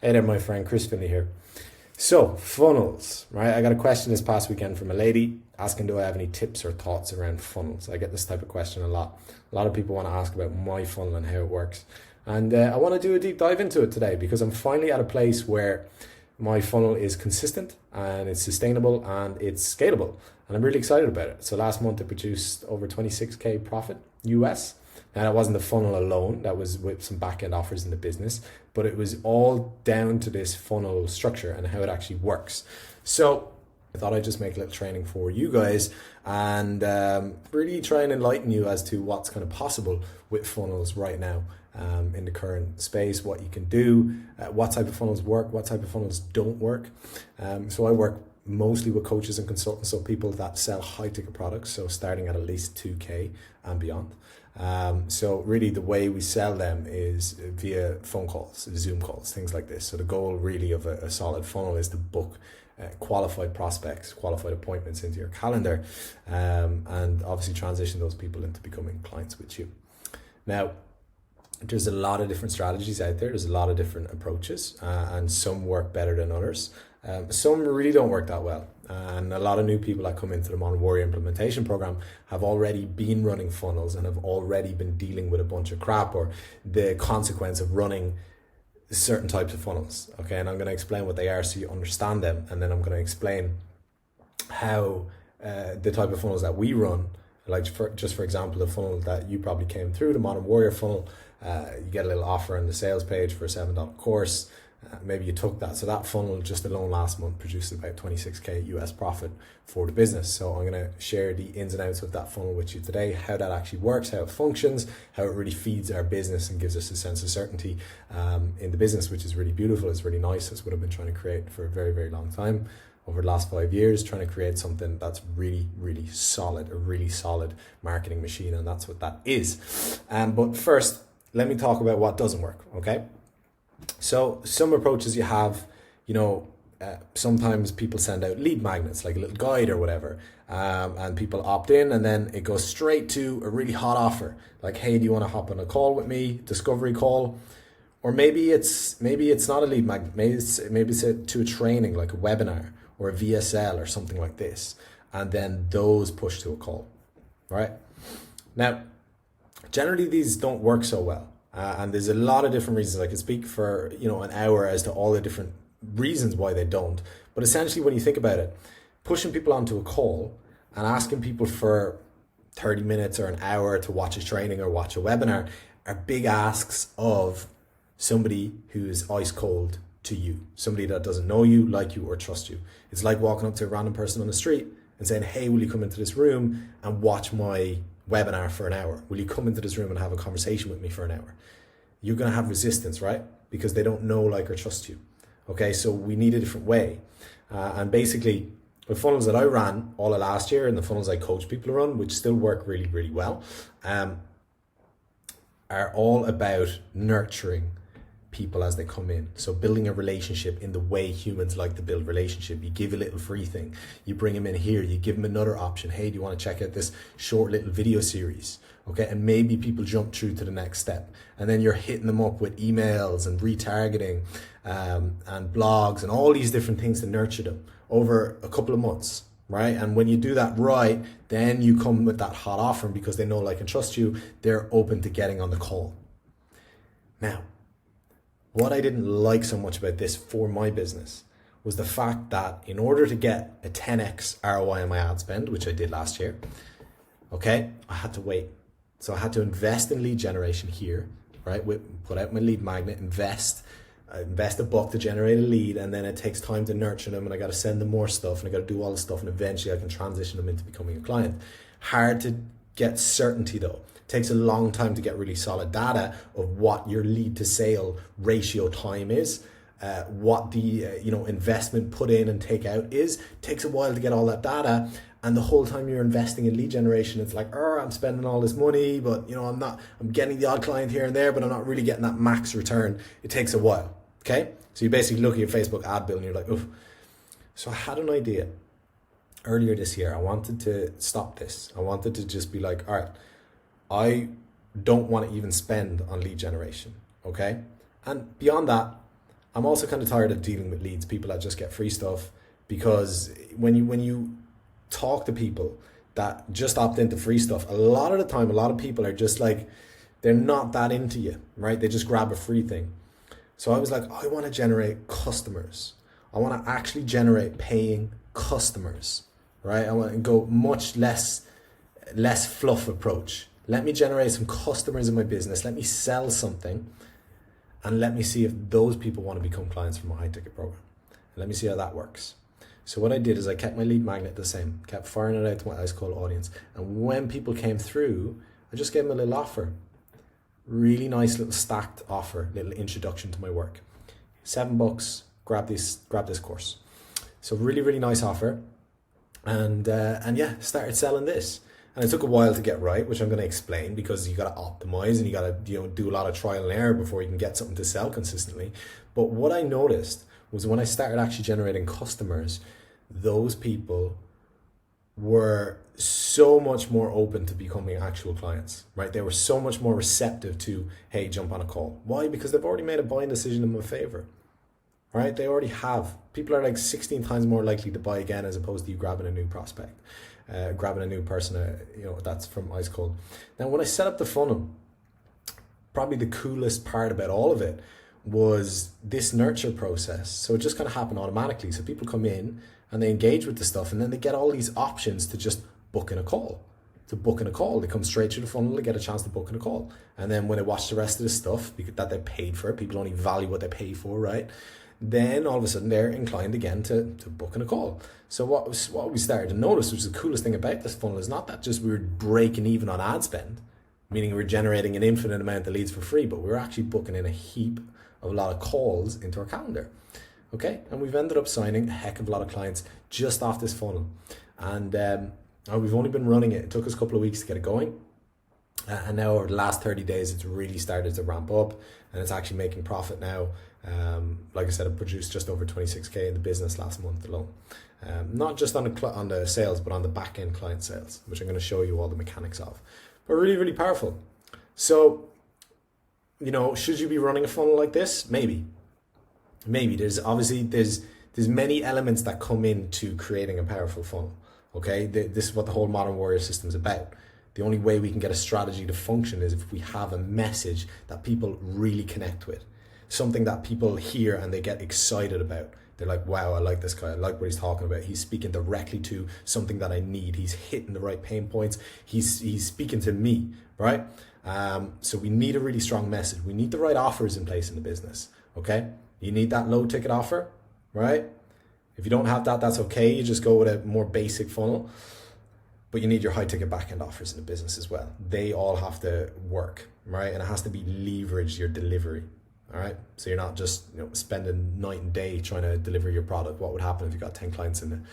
Hey there, my friend Chris Finley here. So, funnels, right? I got a question this past weekend from a lady asking, do I have any tips or thoughts around funnels? I get this type of question a lot. A lot of people want to ask about my funnel and how it works. And I want to do a deep dive into it today because I'm finally at a place where my funnel is consistent and it's sustainable and it's scalable. And I'm really excited about it. So last month I produced over 26K profit US. Now that wasn't the funnel alone, that was with some back end offers in the business, but it was all down to this funnel structure and how it actually works. So I thought I'd just make a little training for you guys and really try and enlighten you as to what's kind of possible with funnels right now in the current space, what you can do, what type of funnels work, what type of funnels don't work. So I work mostly with coaches and consultants, so people that sell high ticket products, so starting at least 2K and beyond. So really the way we sell them is via phone calls, Zoom calls, things like this. So the goal really of a solid funnel is to book qualified prospects, qualified appointments into your calendar, and obviously transition those people into becoming clients with you. Now, there's a lot of different strategies out there. There's a lot of different approaches, and some work better than others. Some really don't work that well. And a lot of new people that come into the Modern Warrior implementation program have already been running funnels and have already been dealing with a bunch of crap or the consequence of running certain types of funnels. Okay, and I'm going to explain what they are so you understand them. And then I'm going to explain how the type of funnels that we run, like for example, the funnel that you probably came through, the Modern Warrior funnel, you get a little offer on the sales page for a $7 course. Maybe you took that. So that funnel just alone last month produced about 26K US profit for the business. So I'm going to share the ins and outs of that funnel with you today, how that actually works, how it functions, how it really feeds our business and gives us a sense of certainty in the business, which is really beautiful. It's really nice. That's what I've been trying to create for a very, very long time. Over the last 5 years, trying to create something that's really, really solid, a really solid marketing machine. And that's what that is. But first, let me talk about what doesn't work, okay? So some approaches you have, sometimes people send out lead magnets, like a little guide or whatever, and people opt in and then it goes straight to a really hot offer. Like, hey, do you want to hop on a call with me? Discovery call. Or maybe it's not a lead magnet. Maybe it's to a training, like a webinar or a VSL or something like this. And then those push to a call, right? Now, generally these don't work so well. And there's a lot of different reasons. I could speak for, an hour as to all the different reasons why they don't. But essentially, when you think about it, pushing people onto a call and asking people for 30 minutes or an hour to watch a training or watch a webinar are big asks of somebody who is ice cold to you, somebody that doesn't know you, like you, or trust you. It's like walking up to a random person on the street and saying, hey, will you come into this room and watch my webinar for an hour? Will you come into this room and have a conversation with me for an hour? You're going to have resistance, right? Because they don't know, like, or trust you. Okay, so we need a different way. And basically, the funnels that I ran all of last year and the funnels I coach people to run, which still work really, really well, are all about nurturing people as they come in. So building a relationship in the way humans like to build relationship. You give a little free thing. You bring them in here. You give them another option. Hey, do you want to check out this short little video series? Okay, and maybe people jump through to the next step. And then you're hitting them up with emails and retargeting and blogs and all these different things to nurture them over a couple of months, right? And when you do that right, then you come with that hot offer, and because they know, like, and trust you, they're open to getting on the call. Now, what I didn't like so much about this for my business was the fact that in order to get a 10x ROI on my ad spend, which I did last year, okay, I had to wait. So I had to invest in lead generation here, right? Put out my lead magnet, invest a buck to generate a lead, and then it takes time to nurture them, and I got to send them more stuff, and I got to do all the stuff, and eventually I can transition them into becoming a client. Hard to get certainty though. Takes a long time to get really solid data of what your lead to sale ratio time is, what the investment put in and take out is. Takes a while to get all that data, and the whole time you're investing in lead generation, it's like, I'm spending all this money, but I'm getting the odd client here and there, but I'm not really getting that max return. It takes a while. Okay, so you basically look at your Facebook ad bill and you're like, oof. So I had an idea earlier this year. I wanted to stop this. I wanted to just be like, all right, I don't want to even spend on lead generation, okay? And beyond that, I'm also kind of tired of dealing with leads, people that just get free stuff, because when you talk to people that just opt into free stuff, a lot of the time, a lot of people are just like, they're not that into you, right? They just grab a free thing. So I was like, I want to generate customers. I want to actually generate paying customers, right? I want to go much less fluff approach. Let me generate some customers in my business. Let me sell something, and let me see if those people want to become clients from my high ticket program. And let me see how that works. So what I did is I kept my lead magnet the same, kept firing it out to my ice cold audience. And when people came through, I just gave them a little offer. Really nice little stacked offer, little introduction to my work. $7, grab this course. So really, really nice offer. And yeah, started selling this. And it took a while to get right, which I'm going to explain, because you got to optimize and you got to do a lot of trial and error before you can get something to sell consistently. But what I noticed was when I started actually generating customers, those people were so much more open to becoming actual clients, right? They were so much more receptive to, hey, jump on a call. Why? Because they've already made a buying decision in my favor, right? They already have. People are like 16 times more likely to buy again as opposed to you grabbing a new prospect, grabbing a new person, that's from ice cold. Now, when I set up the funnel, probably the coolest part about all of it was this nurture process. So it just kind of happened automatically. So people come in and they engage with the stuff, and then they get all these options to just book in a call. They come straight through the funnel, they get a chance to book in a call. And then when they watch the rest of the stuff that they paid for, people only value what they pay for, right? Then all of a sudden they're inclined again to book in a call. So what we started to notice, which is the coolest thing about this funnel, is not that just we were breaking even on ad spend, meaning we're generating an infinite amount of leads for free, but we're actually booking in a lot of calls into our calendar. Okay, and we've ended up signing a heck of a lot of clients just off this funnel. And we've only been running it. It took us a couple of weeks to get it going. And now over the last 30 days, it's really started to ramp up, and it's actually making profit now. Like I said, I produced just over 26K in the business last month alone. Not just on the sales, but on the back end client sales, which I'm going to show you all the mechanics of. But really, really powerful. So, should you be running a funnel like this? Maybe. There's many elements that come into creating a powerful funnel. Okay, this is what the whole Modern Warrior system is about. The only way we can get a strategy to function is if we have a message that people really connect with, something that people hear and they get excited about. They're like, wow, I like this guy. I like what he's talking about. He's speaking directly to something that I need. He's hitting the right pain points. He's speaking to me, right? So we need a really strong message. We need the right offers in place in the business, okay? You need that low ticket offer, right? If you don't have that, that's okay. You just go with a more basic funnel. But you need your high ticket back end offers in the business as well. They all have to work, right? And it has to be leverage your delivery, all right? So you're not just spending night and day trying to deliver your product. What would happen if you got 10 clients in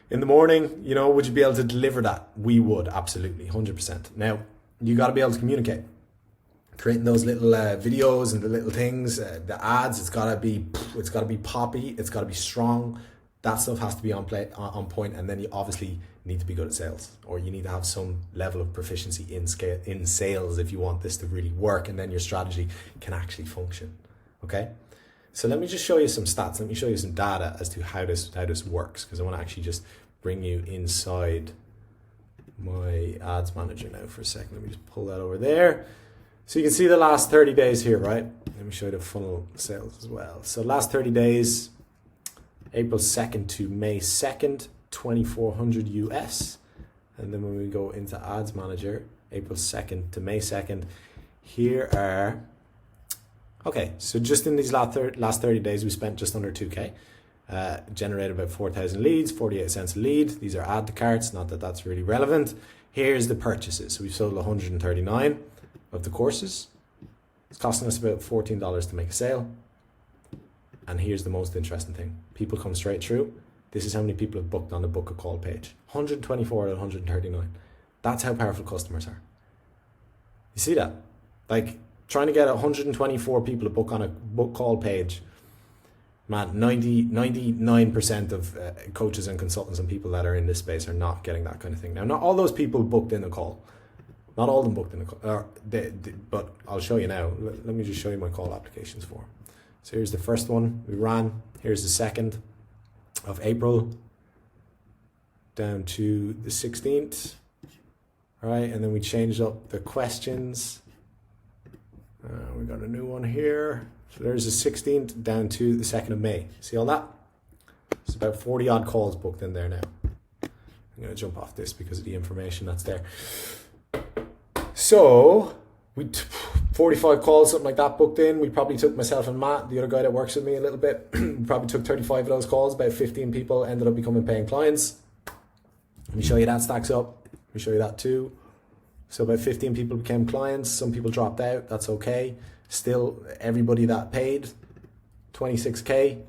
the morning? Would you be able to deliver that? We would, absolutely, 100%. Now, you got to be able to communicate. Creating those little videos and the little things, the ads, it's gotta be poppy, it's gotta be strong. That stuff has to be on point, and then you obviously need to be good at sales, or you need to have some level of proficiency in sales if you want this to really work, and then your strategy can actually function. Okay, so let me just show you some stats. Let me show you some data as to how this works, because I want to actually just bring you inside my ads manager now for a second. Let me just pull that over there. So you can see the last 30 days here, right? Let me show you the funnel sales as well. So last 30 days, April 2nd to May 2nd, 2,400 US. And then when we go into Ads Manager, April 2nd to May 2nd, here are, okay, so just in these last 30 days, we spent just under 2K. Generated about 4,000 leads, 48 cents a lead. These are add to carts, not that that's really relevant. Here's the purchases. So we've sold 139 of the courses. It's costing us about $14 to make a sale. And here's the most interesting thing. People come straight through. This is how many people have booked on the book a call page. 124 out of 139. That's how powerful customers are. You see that? Like trying to get 124 people to book on a book call page. Man, 99% of coaches and consultants and people that are in this space are not getting that kind of thing. Now, not all those people booked in a call. Not all of them booked in a call, but I'll show you now. Let me just show you my call applications form. So here's the first one we ran. Here's the 2nd of April down to the 16th. All right, and then we changed up the questions. We got a new one here. So there's the 16th down to the 2nd of May. See all that? It's about 40 odd calls booked in there now. I'm going to jump off this because of the information that's there. So we 45 calls, something like that booked in. We probably took, myself and Matt, the other guy that works with me a little bit, we probably took 35 of those calls. About 15 people ended up becoming paying clients. Let me show you that stacks up. Let me show you that too. So about 15 people became clients. Some people dropped out. That's okay. Still, everybody that paid, 26K,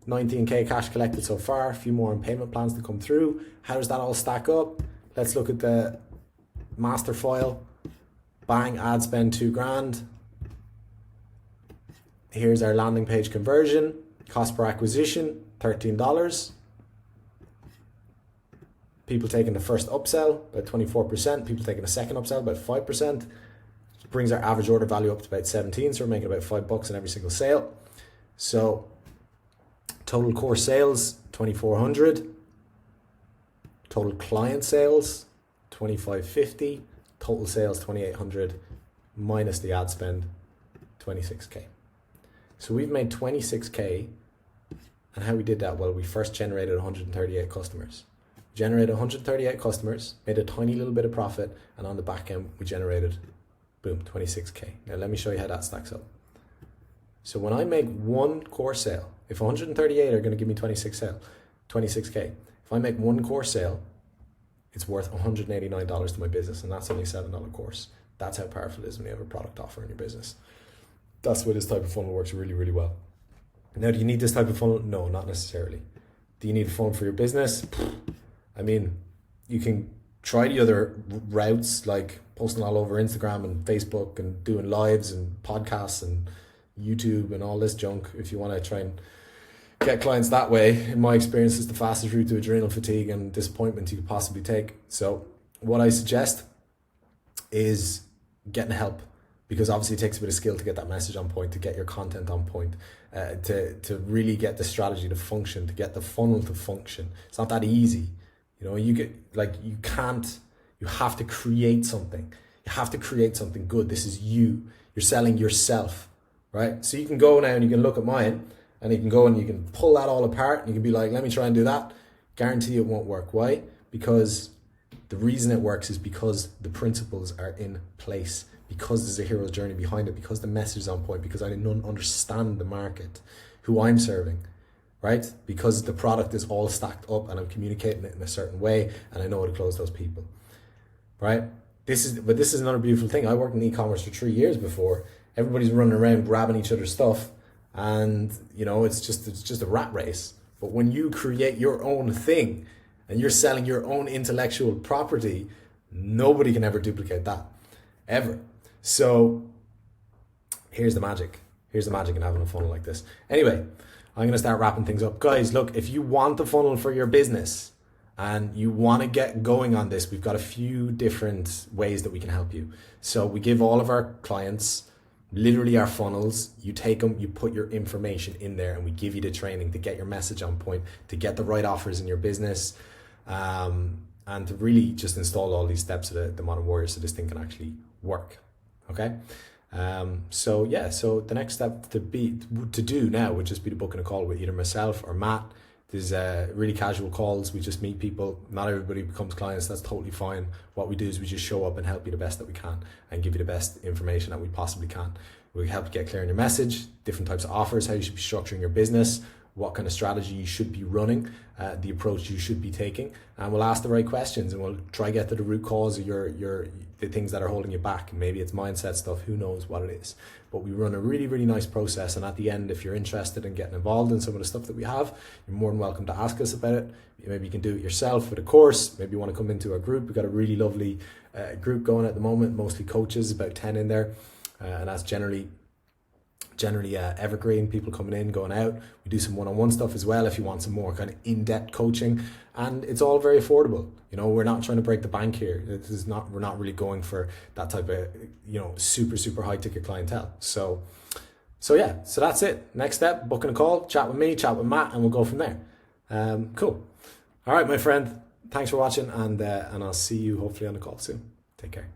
19K cash collected so far. A few more on payment plans to come through. How does that all stack up? Let's look at the master file. Bang, ad spend $2,000. Here's our landing page conversion. Cost per acquisition, $13. People taking the first upsell, about 24%. People taking the second upsell, about 5%. Brings our average order value up to about 17. So we're making about $5 in every single sale. So total core sales, 2,400. Total client sales, 2,550. Total sales, 2,800 minus the ad spend, 26K. So we've made 26K. And how we did that? Well, we first generated 138 customers. Generated 138 customers, made a tiny little bit of profit, and on the back end, we generated, boom, 26K. Now let me show you how that stacks up. So when I make one core sale, if 138 are going to give me 26K, if I make one core sale, it's worth $189 to my business, and that's only a $7 course. That's how powerful it is when you have a product offer in your business. That's why this type of funnel works really, really well. Now, do you need this type of funnel? No, not necessarily. Do you need a funnel for your business? I mean, you can try the other routes, like posting all over Instagram and Facebook and doing lives and podcasts and YouTube and all this junk if you want to try and get clients that way. In my experience, it's the fastest route to adrenal fatigue and disappointment you could possibly take. So what I suggest is getting help, because obviously it takes a bit of skill to get that message on point, to get your content on point, to really get the strategy to function, to get the funnel to function. It's not that easy. You know, you have to create something. You have to create something good. This is you. You're selling yourself, right? So you can go now and you can look at mine and you can go and you can pull that all apart and you can be like, let me try and do that. Guarantee it won't work. Why? Because the reason it works is because the principles are in place, because there's a hero's journey behind it, because the message is on point, because I understand the market, who I'm serving. Right? Because the product is all stacked up and I'm communicating it in a certain way and I know how to close those people. Right? This is another beautiful thing. I worked in e-commerce for 3 years before. Everybody's running around grabbing each other's stuff and you know it's just a rat race. But when you create your own thing and you're selling your own intellectual property, nobody can ever duplicate that. Ever. So here's the magic. Here's the magic in having a funnel like this. Anyway, I'm going to start wrapping things up. Guys, look, if you want the funnel for your business and you want to get going on this, we've got a few different ways that we can help you. So we give all of our clients literally our funnels. You take them, you put your information in there, and we give you the training to get your message on point, to get the right offers in your business, and to really just install all these steps of the Modern Warrior so this thing can actually work. Okay? So the next step to do now would just be to book in a call with either myself or Matt. There's really casual calls. We just meet people. Not everybody becomes clients. That's totally fine. What we do is we just show up and help you the best that we can and give you the best information that we possibly can. We help you get clear on your message, different types of offers, how you should be structuring your business, what kind of strategy you should be running, the approach you should be taking, and we'll ask the right questions and we'll try get to the root cause of the things that are holding you back. Maybe it's mindset stuff, who knows what it is. But we run a really, really nice process, and at the end, if you're interested in getting involved in some of the stuff that we have, you're more than welcome to ask us about it. Maybe you can do it yourself with a course. Maybe you want to come into our group. We've got a really lovely group going at the moment, mostly coaches, about 10 in there, and that's generally evergreen, people coming in, going out. We do some one-on-one stuff as well if you want some more kind of in-depth coaching, and it's all very affordable. You know, we're not trying to break the bank here. We're not really going for that type of, you know, super high ticket clientele. So So yeah, so that's it. Next step, booking a call, chat with me, chat with Matt, and we'll go from there. Cool. All right, my friend. Thanks for watching, and I'll see you hopefully on the call soon. Take care.